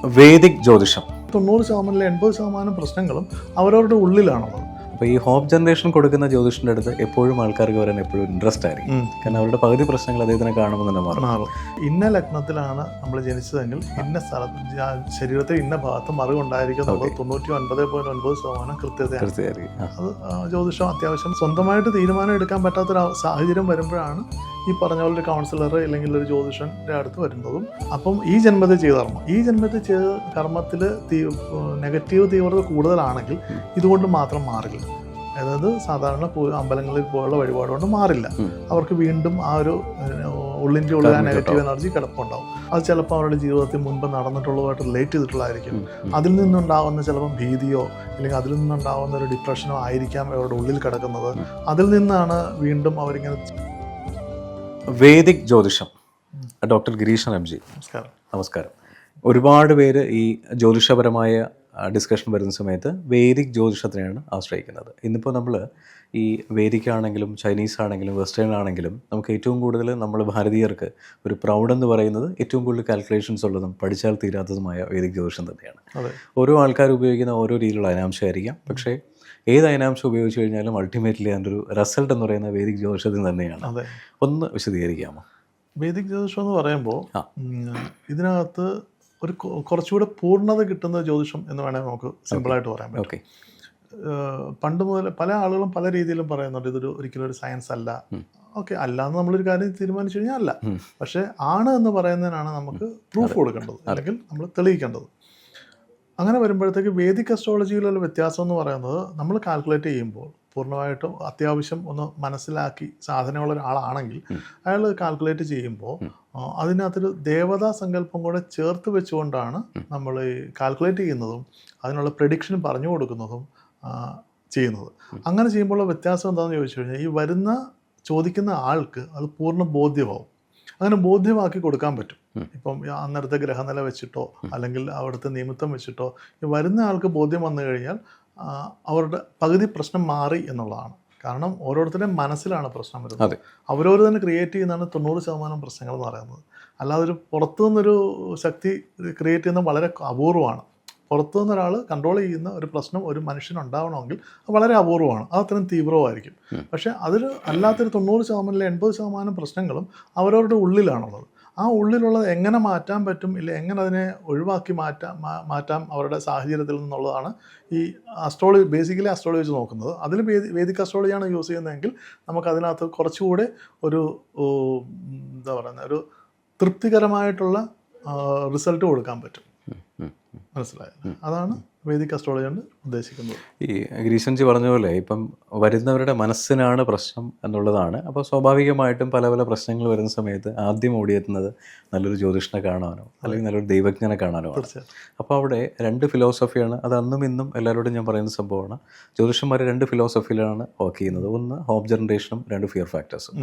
Vedic ജ്യോതിഷം 90% 80% പ്രശ്നങ്ങളും അവരവരുടെ ഉള്ളിലാണുള്ളത്. അപ്പോൾ ഈ ഹോപ്പ് ജനറേഷൻ കൊടുക്കുന്ന ജ്യോതിഷൻ്റെ അടുത്ത് എപ്പോഴും ആൾക്കാർക്ക് വരാൻ എപ്പോഴും ഇൻട്രസ്റ്റ് ആയിരിക്കും. കാരണം അവരുടെ പകുതി പ്രശ്നങ്ങൾ അദ്ദേഹത്തിനെ കാണുമ്പോൾ തന്നെ മാറും. ഇന്ന ലഗ്നത്തിലാണ് നമ്മൾ ജനിച്ചതെങ്കിൽ ഇന്ന സ്ഥലത്ത് ശരീരത്തിൽ ഇന്ന ഭാഗത്ത് മറിവുണ്ടായിരിക്കും എന്നുള്ളത് 99.9% കൃത്യതയായിരിക്കും. അത് ജ്യോതിഷം അത്യാവശ്യം സ്വന്തമായിട്ട് തീരുമാനം എടുക്കാൻ പറ്റാത്തൊരു സാഹചര്യം വരുമ്പോഴാണ് ഈ പറഞ്ഞ പോലെ ഒരു കൗൺസിലർ അല്ലെങ്കിൽ ഒരു ജ്യോതിഷൻ്റെ അടുത്ത് വരുന്നതും. അപ്പം ഈ ജന്മത്തിൽ ചെയ്ത കർമ്മം, ഈ ജന്മത്തിൽ ചെയ്ത കർമ്മത്തിൽ നെഗറ്റീവ് തീവ്രത കൂടുതലാണെങ്കിൽ ഇതുകൊണ്ട് മാത്രം മാറില്ല. അതായത് സാധാരണ അമ്പലങ്ങളിൽ പോലുള്ള വഴിപാട് കൊണ്ട് മാറില്ല. അവർക്ക് വീണ്ടും ആ ഒരു ഉള്ളിൻ്റെ ഉള്ളിൽ ആ നെഗറ്റീവ് എനർജി കിടപ്പുണ്ടാവും. അത് ചിലപ്പോൾ അവരുടെ ജീവിതത്തിൽ മുൻപ് നടന്നിട്ടുള്ളതുമായിട്ട് റിലേറ്റ് ചെയ്തിട്ടുള്ളതായിരിക്കും. അതിൽ നിന്നുണ്ടാവുന്ന ചിലപ്പം ഭീതിയോ അല്ലെങ്കിൽ അതിൽ നിന്നുണ്ടാവുന്ന ഒരു ഡിപ്രഷനോ ആയിരിക്കാം അവരുടെ ഉള്ളിൽ കിടക്കുന്നത്. അതിൽ നിന്നാണ് വീണ്ടും അവരിങ്ങനെ. വേദിക് ജ്യോതിഷം, ഡോക്ടർ ഗിരീഷൻ എം ജി, നമസ്കാരം. ഒരുപാട് പേര് ഈ ജ്യോതിഷപരമായ ഡിസ്കഷൻ വരുന്ന സമയത്ത് വേദിക് ജ്യോതിഷത്തിനെയാണ് ആശ്രയിക്കുന്നത്. ഇന്നിപ്പോൾ നമ്മൾ ഈ വേദിക്കാണെങ്കിലും ചൈനീസ് ആണെങ്കിലും വെസ്റ്റേൺ ആണെങ്കിലും നമുക്ക് ഏറ്റവും കൂടുതൽ നമ്മൾ ഭാരതീയർക്ക് ഒരു പ്രൗഡ് എന്ന് പറയുന്നത് ഏറ്റവും കൂടുതൽ കാൽക്കുലേഷൻസ് ഉള്ളതും പഠിച്ചാൽ തീരാത്തതുമായ വേദിക് ജ്യോതിഷം തന്നെയാണ്. ഓരോ ആൾക്കാർ ഉപയോഗിക്കുന്ന ഓരോ രീതിയിലുള്ള അനാംശമായിരിക്കാം, പക്ഷേ ഏത് അനാംശം ഉപയോഗിച്ച് കഴിഞ്ഞാലും അൾട്ടിമേറ്റ്ലി അതിൻ്റെ ഒരു റിസൾട്ട് എന്ന് പറയുന്നത് വേദിക് ജ്യോതിഷത്തിൽ തന്നെയാണ്. ഒന്ന് വിശദീകരിക്കാമോ? വേദിക് ജ്യോതിഷം എന്ന് പറയുമ്പോൾ ഇതിനകത്ത് ഒരു കുറച്ചുകൂടെ പൂർണ്ണത കിട്ടുന്ന ജ്യോതിഷം എന്ന് വേണമെങ്കിൽ നമുക്ക് സിമ്പിളായിട്ട് പറയാൻ പറ്റും. പണ്ട് മുതൽ പല ആളുകളും പല രീതിയിലും പറയുന്നുണ്ട് ഇതൊരു ഒരിക്കലും ഒരു സയൻസ് അല്ല. ഓക്കെ, അല്ല എന്ന് നമ്മളൊരു കാര്യം തീരുമാനിച്ചു കഴിഞ്ഞാൽ അല്ല, പക്ഷേ ആണ് എന്ന് പറയുന്നതിനാണ് നമുക്ക് പ്രൂഫ് കൊടുക്കേണ്ടത്, അല്ലെങ്കിൽ നമ്മൾ തെളിയിക്കേണ്ടത്. അങ്ങനെ വരുമ്പോഴത്തേക്ക് വേദിക് അസ്ട്രോളജിയിലുള്ള വ്യത്യാസം എന്ന് പറയുന്നത് നമ്മൾ കാൽക്കുലേറ്റ് ചെയ്യുമ്പോൾ പൂർണ്ണമായിട്ടും അത്യാവശ്യം ഒന്ന് മനസ്സിലാക്കി സാധനമുള്ള ഒരാളാണെങ്കിൽ അയാൾ കാൽക്കുലേറ്റ് ചെയ്യുമ്പോൾ അതിനകത്തൊരു ദേവതാ സങ്കല്പം കൂടെ ചേർത്ത് വെച്ചുകൊണ്ടാണ് നമ്മൾ ഈ കാൽക്കുലേറ്റ് ചെയ്യുന്നതും അതിനുള്ള പ്രഡിക്ഷൻ പറഞ്ഞു കൊടുക്കുന്നതും ചെയ്യുന്നത്. അങ്ങനെ ചെയ്യുമ്പോഴുള്ള വ്യത്യാസം എന്താണെന്ന് ചോദിച്ചു കഴിഞ്ഞാൽ ഈ വരുന്ന ചോദിക്കുന്ന ആൾക്ക് അത് പൂർണ്ണ ബോധ്യമാവും. അങ്ങനെ ബോധ്യമാക്കി കൊടുക്കാൻ പറ്റും. ഇപ്പം അന്നേരത്തെ ഗ്രഹനില വെച്ചിട്ടോ അല്ലെങ്കിൽ അവിടുത്തെ നിമിത്തം വെച്ചിട്ടോ ഈ വരുന്ന ആൾക്ക് ബോധ്യം വന്നു കഴിഞ്ഞാൽ അവരുടെ പകുതി പ്രശ്നം മാറി എന്നുള്ളതാണ്. കാരണം ഓരോരുത്തരുടെയും മനസ്സിലാണ് പ്രശ്നം വരുന്നത്. അവരവർ തന്നെ ക്രിയേറ്റ് ചെയ്യുന്നതാണ് 90% പ്രശ്നങ്ങൾ എന്ന് പറയുന്നത്. അല്ലാതെ ഒരു പുറത്തു നിന്നൊരു ശക്തി ക്രിയേറ്റ് ചെയ്യുന്നത് വളരെ അപൂർവമാണ്. പുറത്തു നിന്നൊരാൾ കൺട്രോൾ ചെയ്യുന്ന ഒരു പ്രശ്നം ഒരു മനുഷ്യനുണ്ടാവണമെങ്കിൽ അത് വളരെ അപൂർവമാണ്, അത് അത്രയും തീവ്രമായിരിക്കും. പക്ഷേ അതിൽ അല്ലാത്തൊരു 90% 80% പ്രശ്നങ്ങളും അവരവരുടെ ഉള്ളിലാണുള്ളത്. ആ ഉള്ളിലുള്ളത് എങ്ങനെ മാറ്റാൻ പറ്റും, ഇല്ല എങ്ങനെ അതിനെ ഒഴിവാക്കി മാറ്റാം അവരുടെ സാഹചര്യത്തിൽ നിന്നുള്ളതാണ് ഈ അസ്ട്രോളജി, ബേസിക്കലി അസ്ട്രോളജി വെച്ച് നോക്കുന്നത്. അതിൽ വേദിക് അസ്ട്രോളജിയാണ് യൂസ് ചെയ്യുന്നതെങ്കിൽ നമുക്കതിനകത്ത് കുറച്ചുകൂടെ ഒരു എന്താ പറയുന്നത് ഒരു തൃപ്തികരമായിട്ടുള്ള റിസൾട്ട് കൊടുക്കാൻ പറ്റും. മനസ്സിലായത്? അതാണ് വേദിക് അസ്ട്രോളജി കൊണ്ട് ഉദ്ദേശിക്കുന്നത്. ഈ ഗിരീശൻജി പറഞ്ഞ പോലെ ഇപ്പം വരുന്നവരുടെ മനസ്സിനാണ് പ്രശ്നം എന്നുള്ളതാണ്. അപ്പോൾ സ്വാഭാവികമായിട്ടും പല പല പ്രശ്നങ്ങൾ വരുന്ന സമയത്ത് ആദ്യം ഓടിയെത്തുന്നത് നല്ലൊരു ജ്യോതിഷനെ കാണാനോ അല്ലെങ്കിൽ നല്ലൊരു ദൈവജ്ഞനെ കാണാനോ ആണ്. അപ്പോൾ അവിടെ രണ്ട് ഫിലോസഫിയാണ്, അത് അന്നും ഇന്നും എല്ലാവരോടും ഞാൻ പറയുന്ന സംഭവമാണ്. ജ്യോതിഷന്മാർ രണ്ട് ഫിലോസഫിയിലാണ് വർക്ക് ചെയ്യുന്നത്. ഒന്ന് ഹോപ്പ് ജനറേഷനും, രണ്ട് ഫിയർ ഫാക്ടേഴ്സും.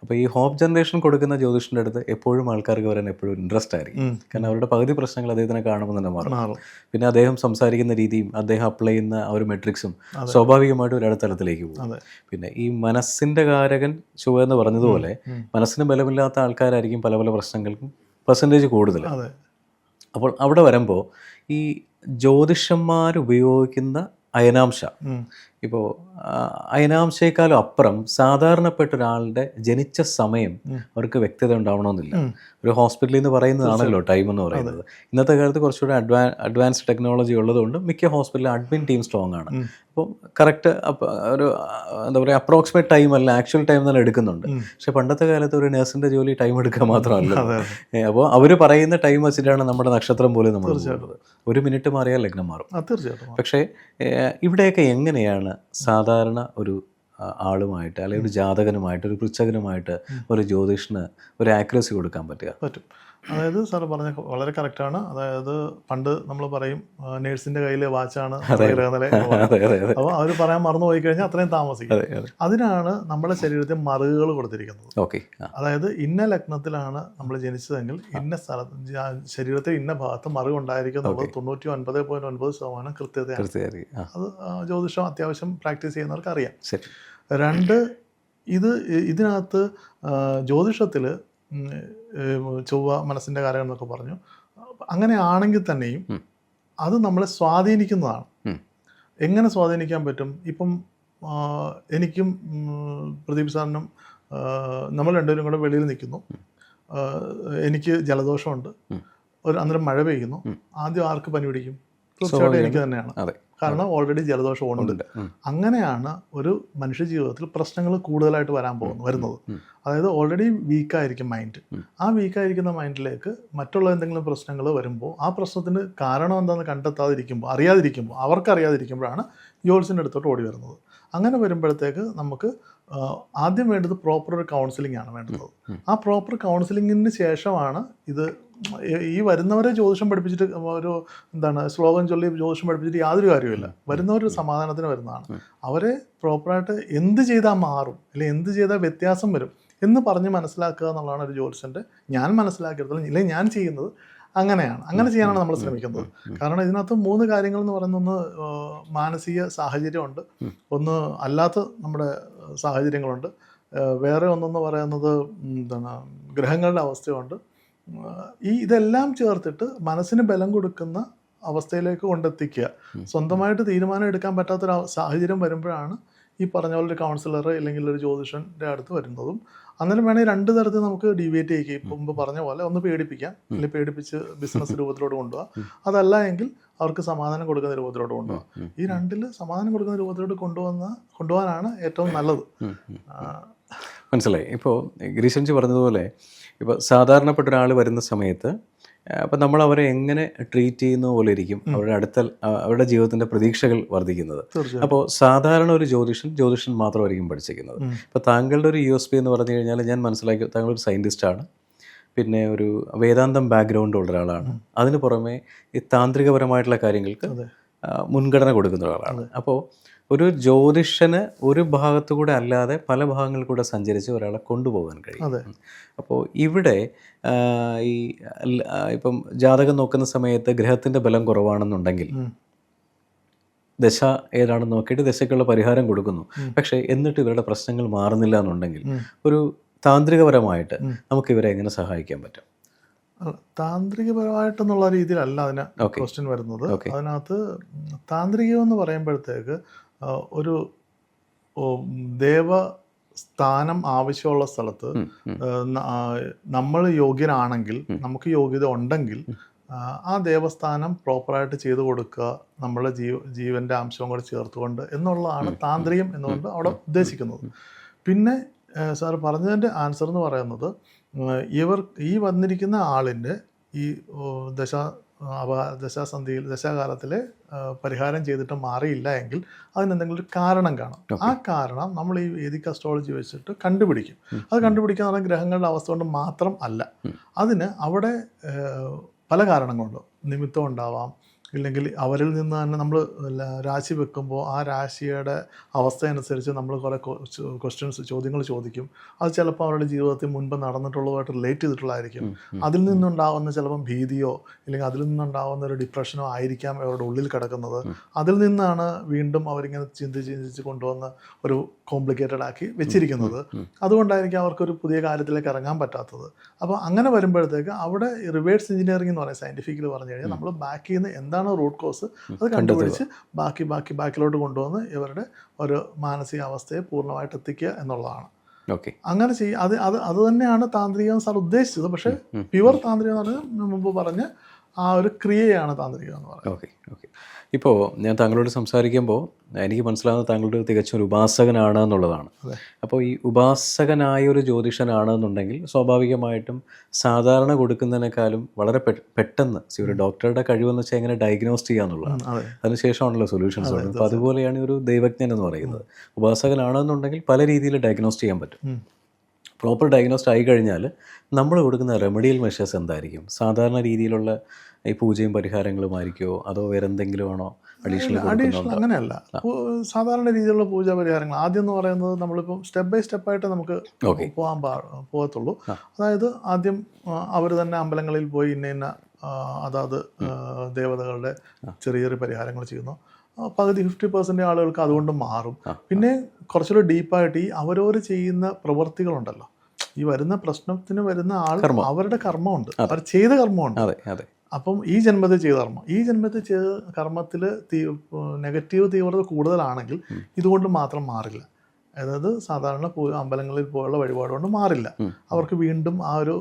അപ്പോൾ ഈ ഹോപ്പ് ജനറേഷൻ കൊടുക്കുന്ന ജ്യോതിഷൻ്റെ അടുത്ത് എപ്പോഴും ആൾക്കാർക്ക് വരാൻ എപ്പോഴും ഇൻട്രസ്റ്റ് ആയിരിക്കും. കാരണം അവരുടെ പകുതി പ്രശ്നങ്ങൾ അദ്ദേഹത്തിനെ കാണുമ്പോൾ തന്നെ മാറും. പിന്നെ അദ്ദേഹം സംസാരിക്കുന്ന രീതിയും അദ്ദേഹം അപ്ലൈ ചെയ്യുന്ന ആ ഒരു മെട്രിക്സും സ്വാഭാവികമായിട്ടും ഒരു തലത്തിലേക്ക് പോകും. പിന്നെ ഈ മനസ്സിന്റെ കാരകൻ ചുവ എന്ന് പറഞ്ഞതുപോലെ മനസ്സിന് ബലമില്ലാത്ത ആൾക്കാരായിരിക്കും പല പല പ്രശ്നങ്ങൾക്കും പെർസെൻറ്റേജ് കൂടുതൽ. അപ്പോൾ അവിടെ വരുമ്പോൾ ഈ ജ്യോതിഷന്മാർ ഉപയോഗിക്കുന്ന അയനാംശ, ഇപ്പോൾ അയനാംശയെക്കാളും അപ്പുറം സാധാരണപ്പെട്ട ഒരാളുടെ ജനിച്ച സമയം അവർക്ക് വ്യക്തത ഉണ്ടാവണമെന്നില്ല. ഒരു ഹോസ്പിറ്റലിൽ നിന്ന് പറയുന്നതാണല്ലോ ടൈം എന്ന് പറയുന്നത്. ഇന്നത്തെ കാലത്ത് കുറച്ചുകൂടെ അഡ്വാൻസ്ഡ് ടെക്നോളജി ഉള്ളതുകൊണ്ട് മിക്ക ഹോസ്പിറ്റലിലും അഡ്മിൻ ടീം സ്ട്രോങ് ആണ്. അപ്പം കറക്റ്റ് ഒരു എന്താ പറയുക അപ്രോക്സിമേറ്റ് ടൈം അല്ല, ആക്ച്വൽ ടൈം തന്നെ എടുക്കുന്നുണ്ട്. പക്ഷെ പണ്ടത്തെ കാലത്ത് ഒരു നഴ്സിൻ്റെ ജോലി ടൈം എടുക്കുക മാത്രമല്ല. അപ്പോൾ അവർ പറയുന്ന ടൈം വെച്ചിട്ടാണ് നമ്മുടെ നക്ഷത്രം പോലും നമ്മൾ ചെയ്യുന്നത്. ഒരു മിനിറ്റ് മാറിയാൽ ലഗ്നം മാറും. പക്ഷേ ഇവിടെയൊക്കെ എങ്ങനെയാണ് സാധാരണ ഒരു ആളുമായിട്ട് അല്ലെങ്കിൽ ഒരു ജാതകനുമായിട്ട് ഒരു പൃച്ഛകനുമായിട്ട് ഒരു ജ്യോതിഷന് ഒരു ആക്യുറസി കൊടുക്കാൻ പറ്റും? അതായത് സാർ പറഞ്ഞ വളരെ കറക്റ്റാണ്. അതായത് പണ്ട് നമ്മൾ പറയും നേഴ്സിന്റെ കയ്യിലെ വാച്ചാണ് ഗ്രഹനില. അപ്പോൾ അവർ പറയാൻ മറന്നു പോയി കഴിഞ്ഞാൽ അത്രയും താമസിക്കും. അതിനാണ് നമ്മുടെ ശരീരത്തിൽ മറുകൾ കൊടുത്തിരിക്കുന്നത്. അതായത് ഇന്ന ലഗ്നത്തിലാണ് നമ്മൾ ജനിച്ചതെങ്കിൽ ഇന്ന സ്ഥലത്ത് ശരീരത്തിൽ ഇന്ന ഭാഗത്ത് മറുകുണ്ടായിരിക്കും എന്നുള്ളത് 99.9% കൃത്യതയാണ്. അത് ജ്യോതിഷം അത്യാവശ്യം പ്രാക്ടീസ് ചെയ്യുന്നവർക്ക് അറിയാം. രണ്ട്, ഇതിനകത്ത് ജ്യോതിഷത്തിൽ ചൊവ്വ മനസ്സിൻ്റെ കാരകം എന്നൊക്കെ പറഞ്ഞു. അങ്ങനെയാണെങ്കിൽ തന്നെയും അത് നമ്മളെ സ്വാധീനിക്കുന്നതാണ്. എങ്ങനെ സ്വാധീനിക്കാൻ പറ്റും? ഇപ്പം എനിക്കും പ്രദീപ് സാറിനും നമ്മൾ രണ്ടുപേരും കൂടെ വെളിയിൽ നിൽക്കുന്നു. എനിക്ക് ജലദോഷമുണ്ട്. അന്നേരം മഴ പെയ്യുന്നു. ആദ്യം ആർക്ക് പനി പിടിക്കും? തീർച്ചയായിട്ടും എനിക്ക് തന്നെയാണ്. കാരണം ഓൾറെഡി ജലദോഷം ഉണ്ട്. അങ്ങനെയാണ് ഒരു മനുഷ്യ ജീവിതത്തിൽ പ്രശ്നങ്ങൾ കൂടുതലായിട്ട് വരുന്നത്. അതായത് ഓൾറെഡി വീക്കായിരിക്കും മൈൻഡ്. ആ വീക്കായിരിക്കുന്ന മൈൻഡിലേക്ക് മറ്റുള്ള എന്തെങ്കിലും പ്രശ്നങ്ങൾ വരുമ്പോൾ ആ പ്രശ്നത്തിന് കാരണം എന്താണെന്ന് അറിയാതിരിക്കുമ്പോൾ അവർക്കറിയാതിരിക്കുമ്പോഴാണ് ജ്യോത്സ്യൻ്റെ അടുത്തോട്ട് ഓടി വരുന്നത്. അങ്ങനെ വരുമ്പോഴത്തേക്ക് നമുക്ക് ആദ്യം വേണ്ടത് പ്രോപ്പർ ഒരു കൗൺസിലിംഗ് ആണ് വേണ്ടത്. ആ പ്രോപ്പർ കൗൺസിലിങ്ങിന് ശേഷമാണ് ഇത് ഈ വരുന്നവരെ ജ്യോതിഷം പഠിപ്പിച്ചിട്ട് ശ്ലോകം ചൊല്ലി ജ്യോതിഷം പഠിപ്പിച്ചിട്ട് യാതൊരു കാര്യമില്ല. വരുന്നവർ സമാധാനത്തിന് വരുന്നതാണ്. അവരെ പ്രോപ്പറായിട്ട് എന്ത് ചെയ്താൽ മാറും, അല്ലെങ്കിൽ എന്ത് ചെയ്താൽ വ്യത്യാസം വരും എന്ന് പറഞ്ഞ് മനസ്സിലാക്കുക എന്നുള്ളതാണ് ഒരു ജ്യോതിഷൻ്റെ ഞാൻ മനസ്സിലാക്കിയെടുത്തോളം, ഇല്ലെങ്കിൽ ഞാൻ ചെയ്യുന്നത് അങ്ങനെയാണ്. അങ്ങനെ ചെയ്യാനാണ് നമ്മൾ ശ്രമിക്കുന്നത്. കാരണം ഇതിനകത്ത് 3 കാര്യങ്ങൾ എന്ന് പറയുന്ന ഒന്ന് മാനസിക സാഹചര്യമുണ്ട്, ഒന്ന് അല്ലാത്ത നമ്മുടെ സാഹചര്യങ്ങളുണ്ട്, വേറെ ഒന്നെന്ന് പറയുന്നത് ഗ്രഹങ്ങളുടെ അവസ്ഥയുണ്ട്. ഇതെല്ലാം ചേർത്തിട്ട് മനസ്സിന് ബലം കൊടുക്കുന്ന അവസ്ഥയിലേക്ക് കൊണ്ടെത്തിക്കുക. സ്വന്തമായിട്ട് തീരുമാനം എടുക്കാൻ പറ്റാത്തൊരു സാഹചര്യം വരുമ്പോഴാണ് ഈ പറഞ്ഞ പോലെ ഒരു കൗൺസിലർ അല്ലെങ്കിൽ ഒരു ജ്യോതിഷൻ്റെ അടുത്ത് വരുന്നതും. അന്നേരം വേണമെങ്കിൽ 2 തരത്തിൽ നമുക്ക് ഡീവിയേറ്റ് ചെയ്യുക. ഇപ്പം മുമ്പ് പറഞ്ഞ പോലെ ഒന്ന് പേടിപ്പിക്കാം, അല്ലെങ്കിൽ പേടിപ്പിച്ച് ബിസിനസ് രൂപത്തിലോട്ട് കൊണ്ടുപോകാം. അതല്ല എങ്കിൽ അവർക്ക് സമാധാനം കൊടുക്കുന്ന രൂപത്തിലോട്ട് കൊണ്ടുപോകാം. ഈ 2ൽ സമാധാനം കൊടുക്കുന്ന രൂപത്തിലോട്ട് കൊണ്ടുപോകാനാണ് ഏറ്റവും നല്ലത്. മനസ്സിലായി. ഇപ്പോൾ ഗിരീശൻജി പറഞ്ഞതുപോലെ ഇപ്പോൾ സാധാരണപ്പെട്ട ഒരാൾ വരുന്ന സമയത്ത് അപ്പം നമ്മൾ അവരെ എങ്ങനെ ട്രീറ്റ് ചെയ്യുന്ന പോലെ ഇരിക്കും അവരുടെ ജീവിതത്തിൻ്റെ പ്രതീക്ഷകൾ വർദ്ധിക്കുന്നത്. അപ്പോൾ സാധാരണ ഒരു ജ്യോതിഷൻ മാത്രമായിരിക്കും പഠിച്ചിരിക്കുന്നത്. ഇപ്പോൾ താങ്കളുടെ ഒരു USP എന്ന് പറഞ്ഞു കഴിഞ്ഞാൽ ഞാൻ മനസ്സിലാക്കി, താങ്കളൊരു സയൻറ്റിസ്റ്റാണ്, പിന്നെ ഒരു വേദാന്തം ബാക്ക്ഗ്രൗണ്ട് ഉള്ള ഒരാളാണ്, അതിന് പുറമെ ഈ താന്ത്രികപരമായിട്ടുള്ള കാര്യങ്ങൾക്ക് മുൻഗണന കൊടുക്കുന്ന ഒരാളാണ്. അപ്പോൾ ഒരു ജ്യോതിഷന് ഒരു ഭാഗത്തു കൂടെ അല്ലാതെ പല ഭാഗങ്ങളിൽ കൂടെ സഞ്ചരിച്ച് ഒരാളെ കൊണ്ടുപോകാൻ കഴിയും. അപ്പോൾ ഇവിടെ ഇപ്പം ജാതകം നോക്കുന്ന സമയത്ത് ഗ്രഹത്തിൻ്റെ ബലം കുറവാണെന്നുണ്ടെങ്കിൽ ദശ ഏതാണെന്ന് നോക്കിയിട്ട് ദശയ്ക്കുള്ള പരിഹാരം കൊടുക്കുന്നു. പക്ഷേ എന്നിട്ട് ഇവരുടെ പ്രശ്നങ്ങൾ മാറുന്നില്ല എന്നുണ്ടെങ്കിൽ ഒരു താന്ത്രികപരമായിട്ട് നമുക്ക് ഇവരെ എങ്ങനെ സഹായിക്കാൻ പറ്റും? താന്ത്രികപരമായിട്ടെന്നുള്ള രീതിയിലല്ല അതിന് ക്വസ്റ്റ്യൻ വരുന്നത്. അതിനകത്ത് താന്ത്രികം എന്ന് പറയുമ്പോഴത്തേക്ക് ഒരു ദേവസ്ഥാനം ആവശ്യമുള്ള സ്ഥലത്ത് നമ്മൾ യോഗ്യനാണെങ്കിൽ, നമുക്ക് യോഗ്യത ഉണ്ടെങ്കിൽ ആ ദേവസ്ഥാനം പ്രോപ്പറായിട്ട് ചെയ്തു കൊടുക്കുക, നമ്മളുടെ ജീവൻ്റെ അംശവും കൂടെ ചേർത്തുകൊണ്ട് എന്നുള്ളതാണ് താന്ത്രികം എന്നുകൊണ്ട് അവിടെ ഉദ്ദേശിക്കുന്നത്. പിന്നെ സാർ പറഞ്ഞതിൻ്റെ ആൻസർ എന്ന് പറയുന്നത്, ഈ വന്നിരിക്കുന്ന ആളിൻ്റെ ഈ ദശാകാലത്തിലെ പരിഹാരം ചെയ്തിട്ട് മാറിയില്ല എങ്കിൽ അതിനെന്തെങ്കിലും ഒരു കാരണം കാണും. ആ കാരണം നമ്മൾ ഈ വേദിക് അസ്ട്രോളജി വെച്ചിട്ട് കണ്ടുപിടിക്കും. അത് കണ്ടുപിടിക്കുക എന്ന് പറഞ്ഞാൽ ഗ്രഹങ്ങളുടെ അവസ്ഥ കൊണ്ട് മാത്രം അല്ല. അതിന് അവിടെ പല കാരണങ്ങളുണ്ട്. നിമിത്തം ഉണ്ടാവാം, ഇല്ലെങ്കിൽ അവരിൽ നിന്ന് തന്നെ നമ്മൾ രാശി വെക്കുമ്പോൾ ആ രാശിയുടെ അവസ്ഥ അനുസരിച്ച് നമ്മൾ കുറേ ചോദ്യങ്ങൾ ചോദിക്കും. അത് ചിലപ്പോൾ അവരുടെ ജീവിതത്തിൽ മുൻപ് നടന്നിട്ടുള്ളതുമായിട്ട് റിലേറ്റ് ചെയ്തിട്ടുള്ളതായിരിക്കും. അതിൽ നിന്നുണ്ടാവുന്ന ചിലപ്പം ഭീതിയോ ഇല്ലെങ്കിൽ അതിൽ നിന്നുണ്ടാവുന്ന ഒരു ഡിപ്രഷനോ ആയിരിക്കാം അവരുടെ ഉള്ളിൽ കിടക്കുന്നത്. അതിൽ നിന്നാണ് വീണ്ടും അവരിങ്ങനെ ചിന്തിച്ച് കൊണ്ടുവന്ന് ഒരു കോംപ്ലിക്കേറ്റഡ് ആക്കി വെച്ചിരിക്കുന്നത്. അതുകൊണ്ടായിരിക്കും അവർക്കൊരു പുതിയ കാര്യത്തിലേക്ക് ഇറങ്ങാൻ പറ്റാത്തത്. അപ്പോൾ അങ്ങനെ വരുമ്പോഴത്തേക്ക് അവിടെ റിവേഴ്സ് എഞ്ചിനീയറിംഗ് എന്ന് പറയുന്നത് സയൻറ്റിഫിക്കലി പറഞ്ഞു കഴിഞ്ഞാൽ നമ്മൾ ബാക്കിൽ നിന്ന് എന്താണ് റൂട്ട് കോസ് അത് കണ്ടുപിടിച്ച് ബാക്കിലോട്ട് കൊണ്ടുവന്ന് ഇവരുടെ ഒരു മാനസികാവസ്ഥയെ പൂർണ്ണമായിട്ട് എത്തിക്കുക എന്നുള്ളതാണ്. അങ്ങനെ അത് തന്നെയാണ് താന്ത്രികം സാർ ഉദ്ദേശിച്ചത്. പക്ഷേ പ്യുവർ താന്ത്രികം എന്ന് പറഞ്ഞാൽ മുമ്പ് പറഞ്ഞ ആ ഒരു ക്രിയയാണ് താന്ത്രികം എന്ന് പറയുന്നത്. ഇപ്പോൾ ഞാൻ താങ്കളോട് സംസാരിക്കുമ്പോൾ എനിക്ക് മനസ്സിലാകുന്നത് താങ്കളുടെ തികച്ചും ഒരു ഉപാസകനാണ് എന്നുള്ളതാണ്. അപ്പോൾ ഈ ഉപാസകനായ ഒരു ജ്യോതിഷനാണ് എന്നുണ്ടെങ്കിൽ സ്വാഭാവികമായിട്ടും സാധാരണ കൊടുക്കുന്നതിനേക്കാളും വളരെ പെട്ടെന്ന് ഒരു ഡോക്ടറുടെ കഴിവെന്ന് വെച്ചാൽ എങ്ങനെ ഡയഗ്നോസ് ചെയ്യുക എന്നുള്ളതാണ്. അതിനുശേഷമാണല്ലോ സൊല്യൂഷൻസ് വരുന്നത്. അപ്പോൾ അതുപോലെയാണ് ഒരു ദൈവജ്ഞൻ എന്ന് പറയുന്നത്. ഉപാസകനാണെന്നുണ്ടെങ്കിൽ പല രീതിയിൽ ഡയഗ്നോസ് ചെയ്യാൻ പറ്റും. പ്രോപ്പർ ഡയഗ്നോസ്ഡ് ആയി കഴിഞ്ഞാൽ നമ്മൾ കൊടുക്കുന്ന റെമഡിയൽ മെഷേഴ്സ് എന്തായിരിക്കും? സാധാരണ രീതിയിലുള്ള ഈ പൂജയും പരിഹാരങ്ങളുമായിരിക്കുമോ, അതോ വേറെ എന്തെങ്കിലും ആണോ അഡീഷണൽ? അങ്ങനെയല്ല, സാധാരണ രീതിയിലുള്ള പൂജാ പരിഹാരങ്ങൾ. ആദ്യം എന്ന് പറയുന്നത് നമ്മളിപ്പോൾ സ്റ്റെപ്പ് ബൈ സ്റ്റെപ്പായിട്ട് നമുക്ക് പോകത്തുള്ളൂ. അതായത് ആദ്യം അവർ തന്നെ അമ്പലങ്ങളിൽ പോയി ഇന്ന അതാത് ദേവതകളുടെ ചെറിയ ചെറിയ പരിഹാരങ്ങൾ ചെയ്യുന്നു. പകുതി 50% ആളുകൾക്ക് അതുകൊണ്ട് മാറും. പിന്നെ കുറച്ചുകൂടി ഡീപ്പായിട്ട് ഈ അവരവർ ചെയ്യുന്ന പ്രവൃത്തികളുണ്ടല്ലോ, ഈ വരുന്ന പ്രശ്നത്തിന് വരുന്ന ആൾ അവരുടെ കർമ്മമുണ്ട്, അവർ ചെയ്ത കർമ്മമുണ്ട്. അപ്പം ഈ ജന്മത്തിൽ ചെയ്ത കർമ്മം, ഈ ജന്മത്തിൽ ചെയ്ത കർമ്മത്തിൽ നെഗറ്റീവ് തീവ്രത കൂടുതലാണെങ്കിൽ ഇതുകൊണ്ട് മാത്രം മാറില്ല. അതായത് സാധാരണ അമ്പലങ്ങളിൽ പോലുള്ള വഴിപാട് കൊണ്ട് മാറില്ല. അവർക്ക് വീണ്ടും ആ ഒരു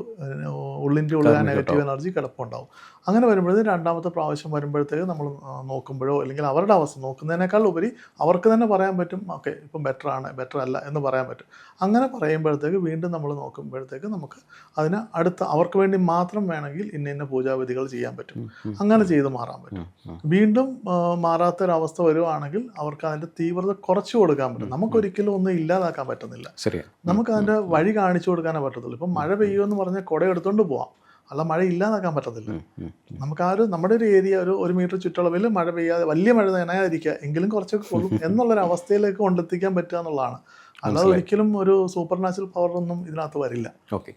ഉള്ളിൻ്റെ ഉള്ളിൽ ആ നെഗറ്റീവ് എനർജി കിടപ്പുണ്ടാവും. അങ്ങനെ വരുമ്പോഴത്തേക്ക് രണ്ടാമത്തെ പ്രാവശ്യം വരുമ്പോഴത്തേക്ക് നമ്മൾ നോക്കുമ്പോഴോ അല്ലെങ്കിൽ അവരുടെ അവസ്ഥ നോക്കുന്നതിനേക്കാൾ ഉപരി അവർക്ക് തന്നെ പറയാൻ പറ്റും, ഓക്കെ ഇപ്പം ബെറ്റർ അല്ല എന്ന് പറയാൻ പറ്റും. അങ്ങനെ പറയുമ്പോഴത്തേക്ക് വീണ്ടും നമ്മൾ നോക്കുമ്പോഴത്തേക്ക് നമുക്ക് അതിന് അടുത്ത അവർക്ക് വേണ്ടി മാത്രം വേണമെങ്കിൽ ഇന്ന പൂജാവിധികൾ ചെയ്യാൻ പറ്റും. അങ്ങനെ ചെയ്ത് മാറാൻ പറ്റും. വീണ്ടും മാറാത്തൊരവസ്ഥ വരുവാണെങ്കിൽ അവർക്ക് അതിൻ്റെ തീവ്രത കുറച്ച് കൊടുക്കാൻ പറ്റും. നമുക്കൊരിക്കലും ഒന്നും ഇല്ലാതാക്കാൻ പറ്റുന്നില്ല. നമുക്ക് അതിൻ്റെ വഴി കാണിച്ചു കൊടുക്കാനേ പറ്റത്തുള്ളൂ. ഇപ്പം മഴ പെയ്യുമെന്ന് പറഞ്ഞാൽ കുട എടുത്തുകൊണ്ട് പോവാം, അല്ല മഴ ഇല്ലാതാക്കാൻ പറ്റത്തില്ല. നമുക്ക് ആ ഒരു നമ്മുടെ ഒരു ഏരിയ ഒരു മീറ്റർ ചുറ്റളവിൽ മഴ പെയ്യാതെ വലിയ മഴ നനയാതിരിക്കുക എങ്കിലും കുറച്ചൊക്കെ കൊള്ളും എന്നുള്ളൊരു അവസ്ഥയിലേക്ക് കൊണ്ടെത്തിക്കാൻ പറ്റുക എന്നുള്ളതാണ്. അല്ലാതെ ഒരിക്കലും ഒരു സൂപ്പർ നാച്ചുറൽ പവർ ഒന്നും ഇതിനകത്ത് വരില്ല. ഓക്കെ.